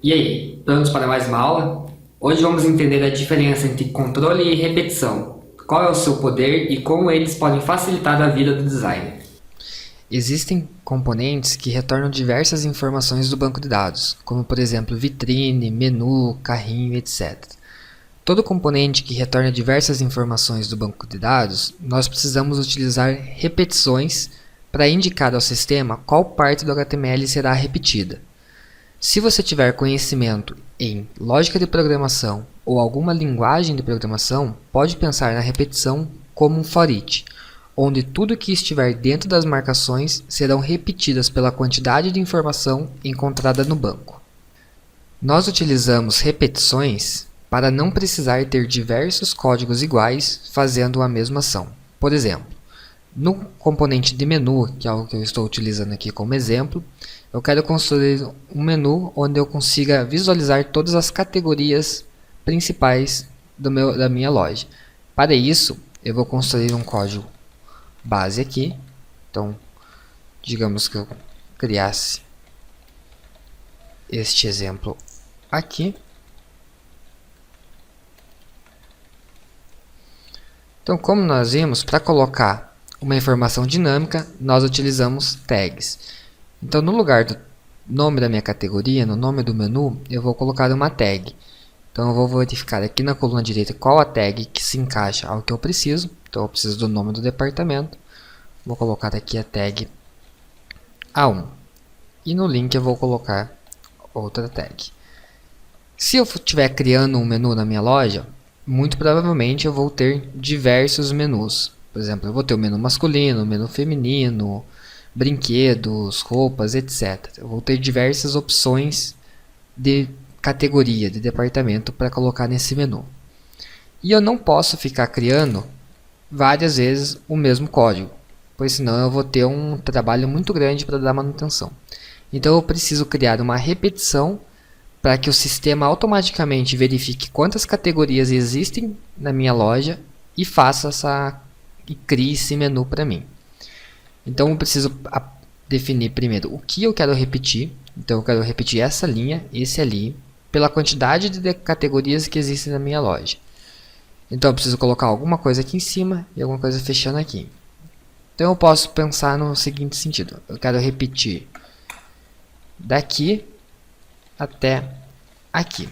E aí, prontos para mais uma aula? Hoje vamos entender a diferença entre controle e repetição. Qual é o seu poder e como eles podem facilitar a vida do designer. Existem componentes que retornam diversas informações do banco de dados, como por exemplo vitrine, menu, carrinho, etc. Todo componente que retorna diversas informações do banco de dados, nós precisamos utilizar repetições para indicar ao sistema qual parte do HTML será repetida. Se você tiver conhecimento em lógica de programação ou alguma linguagem de programação, pode pensar na repetição como um for each, onde tudo que estiver dentro das marcações serão repetidas pela quantidade de informação encontrada no banco. Nós utilizamos repetições para não precisar ter diversos códigos iguais fazendo a mesma ação. Por exemplo, no componente de menu, que é o que eu estou utilizando aqui como exemplo, eu quero construir um menu onde eu consiga visualizar todas as categorias principais da minha loja. Para isso, eu vou construir um código base aqui. Então, digamos que eu criasse este exemplo aqui. Então, como nós vimos, para colocar uma informação dinâmica, nós utilizamos tags. Então, no lugar do nome da minha categoria, no nome do menu, eu vou colocar uma tag. Então, eu vou verificar aqui na coluna direita qual a tag que se encaixa ao que eu preciso. Então, eu preciso do nome do departamento. Vou colocar aqui a tag A1. E no link eu vou colocar outra tag. Se eu estiver criando um menu na minha loja, muito provavelmente eu vou ter diversos menus. Por exemplo, eu vou ter o menu masculino, o menu feminino, brinquedos, roupas, etc. Eu vou ter diversas opções de categoria, de departamento para colocar nesse menu. E eu não posso ficar criando várias vezes o mesmo código, pois senão eu vou ter um trabalho muito grande para dar manutenção. Então eu preciso criar uma repetição para que o sistema automaticamente verifique quantas categorias existem na minha loja e crie esse menu para mim. Então eu preciso definir primeiro o que eu quero repetir. Então eu quero repetir essa linha, esse ali, pela quantidade de categorias que existem na minha loja. Então eu preciso colocar alguma coisa aqui em cima e alguma coisa fechando aqui. Então eu posso pensar no seguinte sentido: eu quero repetir daqui até aqui.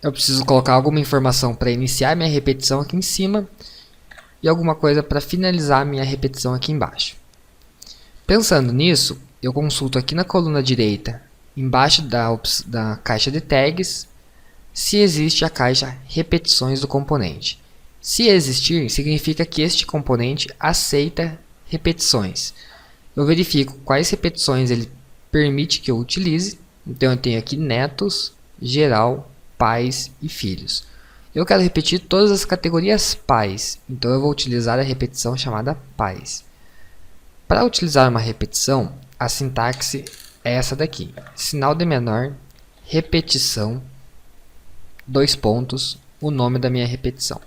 Eu preciso colocar alguma informação para iniciar minha repetição aqui em cima e alguma coisa para finalizar minha repetição aqui embaixo. Pensando nisso, eu consulto aqui na coluna direita, embaixo da caixa de tags, se existe a caixa repetições do componente. Se existir, significa que este componente aceita repetições. Eu verifico quais repetições ele permite que eu utilize. Então eu tenho aqui netos, geral, pais e filhos. Eu quero repetir todas as categorias pais, então eu vou utilizar a repetição chamada pais. Para utilizar uma repetição, a sintaxe é essa daqui: sinal de menor, repetição, dois pontos, o nome da minha repetição,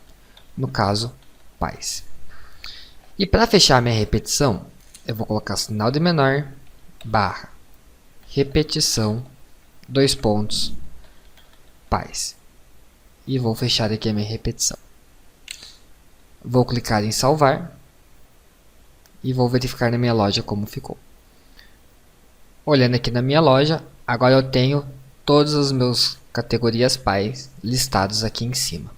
no caso, pais. E para fechar minha repetição, eu vou colocar sinal de menor, barra, repetição, dois pontos, pais. E vou fechar aqui a minha repetição. Vou clicar em salvar e vou verificar na minha loja como ficou. Olhando aqui na minha loja, agora eu tenho todas as minhas categorias pais listados aqui em cima.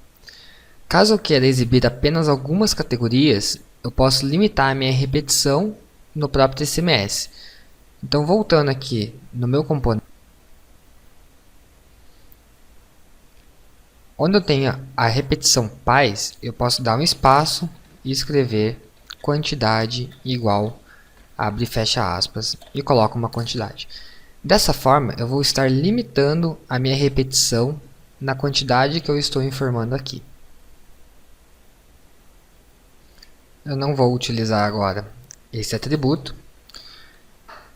Caso eu queira exibir apenas algumas categorias, eu posso limitar a minha repetição no próprio TCMS. Então, voltando aqui no meu componente, onde eu tenho a repetição pais, eu posso dar um espaço e escrever quantidade igual, abre e fecha aspas, e coloco uma quantidade. Dessa forma, eu vou estar limitando a minha repetição na quantidade que eu estou informando aqui. Eu não vou utilizar agora esse atributo.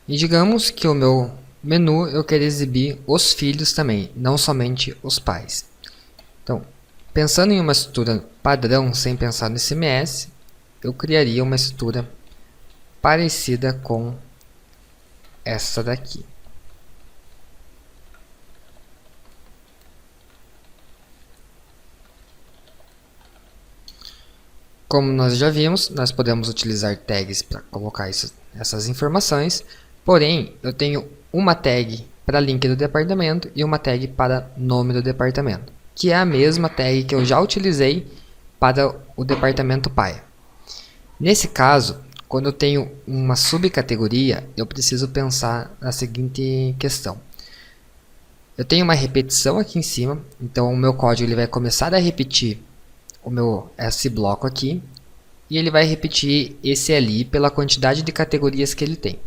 E digamos que o meu menu eu quero exibir os filhos também, não somente os pais. Então, pensando em uma estrutura padrão sem pensar no CMS, eu criaria uma estrutura parecida com essa daqui. Como nós já vimos, nós podemos utilizar tags para colocar essas informações, porém, eu tenho uma tag para link do departamento e uma tag para nome do departamento, que é a mesma tag que eu já utilizei para o departamento pai. Nesse caso, quando eu tenho uma subcategoria, eu preciso pensar na seguinte questão. Eu tenho uma repetição aqui em cima, então o meu código ele vai começar a repetir esse bloco aqui, e ele vai repetir esse ali pela quantidade de categorias que ele tem.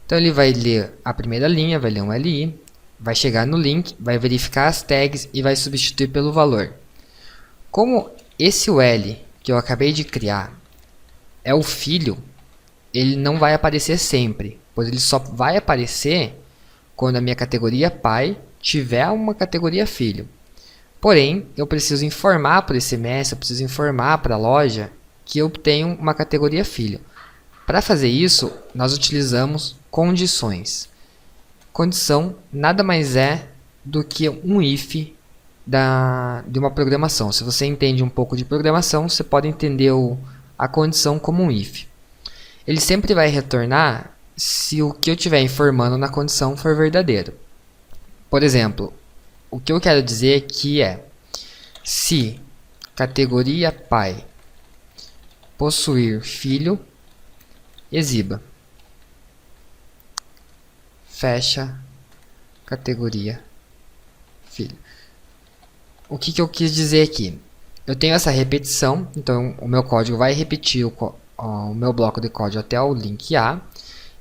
Então ele vai ler a primeira linha, vai ler um LI, vai chegar no link, vai verificar as tags e vai substituir pelo valor. Como esse UL que eu acabei de criar é o filho, ele não vai aparecer sempre, pois ele só vai aparecer quando a minha categoria pai tiver uma categoria filho. Porém, eu preciso informar para o SMS, eu preciso informar para a loja que eu tenho uma categoria filho. Para fazer isso, nós utilizamos condições. Condição nada mais é do que um if de uma programação. Se você entende um pouco de programação, você pode entender a condição como um if. Ele sempre vai retornar se o que eu estiver informando na condição for verdadeiro. Por exemplo, o que eu quero dizer aqui é: se categoria pai possuir filho, exiba. Fecha categoria filho. O que eu quis dizer aqui? Eu tenho essa repetição, então o meu código vai repetir o meu bloco de código até o link A.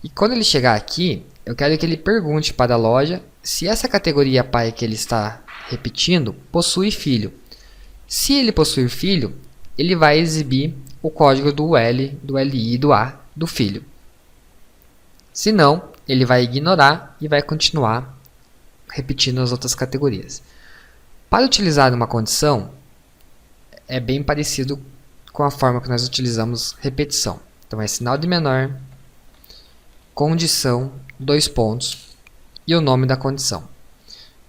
E quando ele chegar aqui, eu quero que ele pergunte para a loja se essa categoria pai que ele está repetindo possui filho. Se ele possuir filho, ele vai exibir o código do L, do LI e do A do filho. Se não, ele vai ignorar e vai continuar repetindo as outras categorias. Para utilizar uma condição, é bem parecido com a forma que nós utilizamos repetição. Então é sinal de menor, condição, 2 pontos e o nome da condição.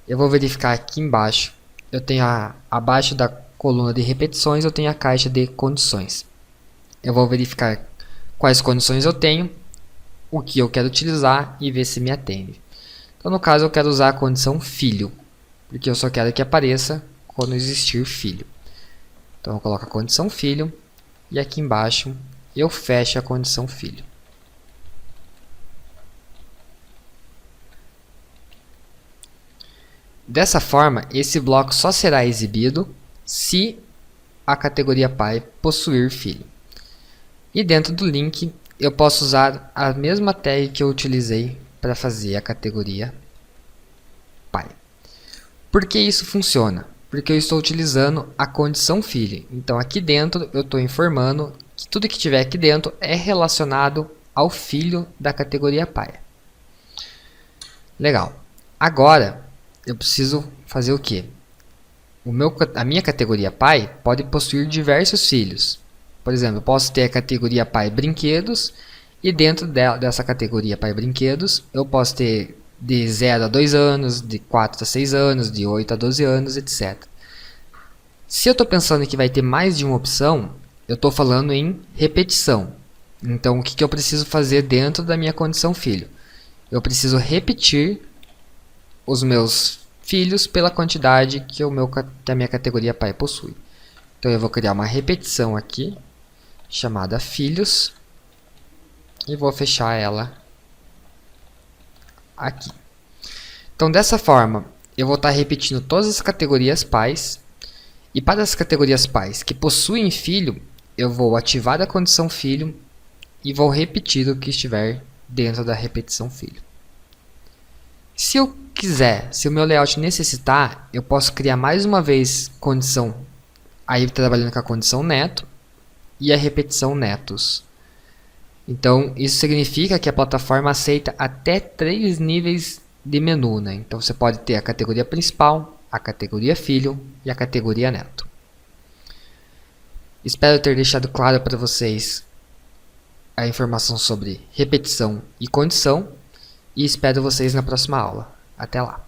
Eu vou verificar aqui embaixo, eu tenho abaixo da coluna de repetições, eu tenho a caixa de condições. Eu vou verificar quais condições eu tenho, o que eu quero utilizar e ver se me atende. Então no caso eu quero usar a condição filho, porque eu só quero que apareça quando existir filho. Então eu coloco a condição filho e aqui embaixo eu fecho a condição filho. Dessa forma, esse bloco só será exibido se a categoria pai possuir filho. E dentro do link eu posso usar a mesma tag que eu utilizei para fazer a categoria pai. Por que isso funciona? Porque eu estou utilizando a condição filho. Então aqui dentro eu estou informando que tudo que tiver aqui dentro é relacionado ao filho da categoria pai. Legal. Agora eu preciso fazer o quê? A minha categoria pai pode possuir diversos filhos. Por exemplo, eu posso ter a categoria pai brinquedos e dentro dessa categoria pai brinquedos eu posso ter de 0 a 2 anos, de 4 a 6 anos, de 8 a 12 anos, etc. Se eu estou pensando que vai ter mais de uma opção, eu estou falando em repetição. Então o que eu preciso fazer dentro da minha condição filho? Eu preciso repetir os meus filhos pela quantidade que a minha categoria pai possui. Então eu vou criar uma repetição aqui, chamada filhos, e vou fechar ela aqui. Então dessa forma, eu vou estar repetindo todas as categorias pais, e para as categorias pais que possuem filho, eu vou ativar a condição filho e vou repetir o que estiver dentro da repetição filho. Se eu quiser, se o meu layout necessitar, eu posso criar mais uma vez condição, aí trabalhando com a condição neto e a repetição netos. Então isso significa que a plataforma aceita até 3 níveis de menu, né? Então você pode ter a categoria principal, a categoria filho e a categoria neto. Espero ter deixado claro para vocês a informação sobre repetição e condição. E espero vocês na próxima aula. Até lá!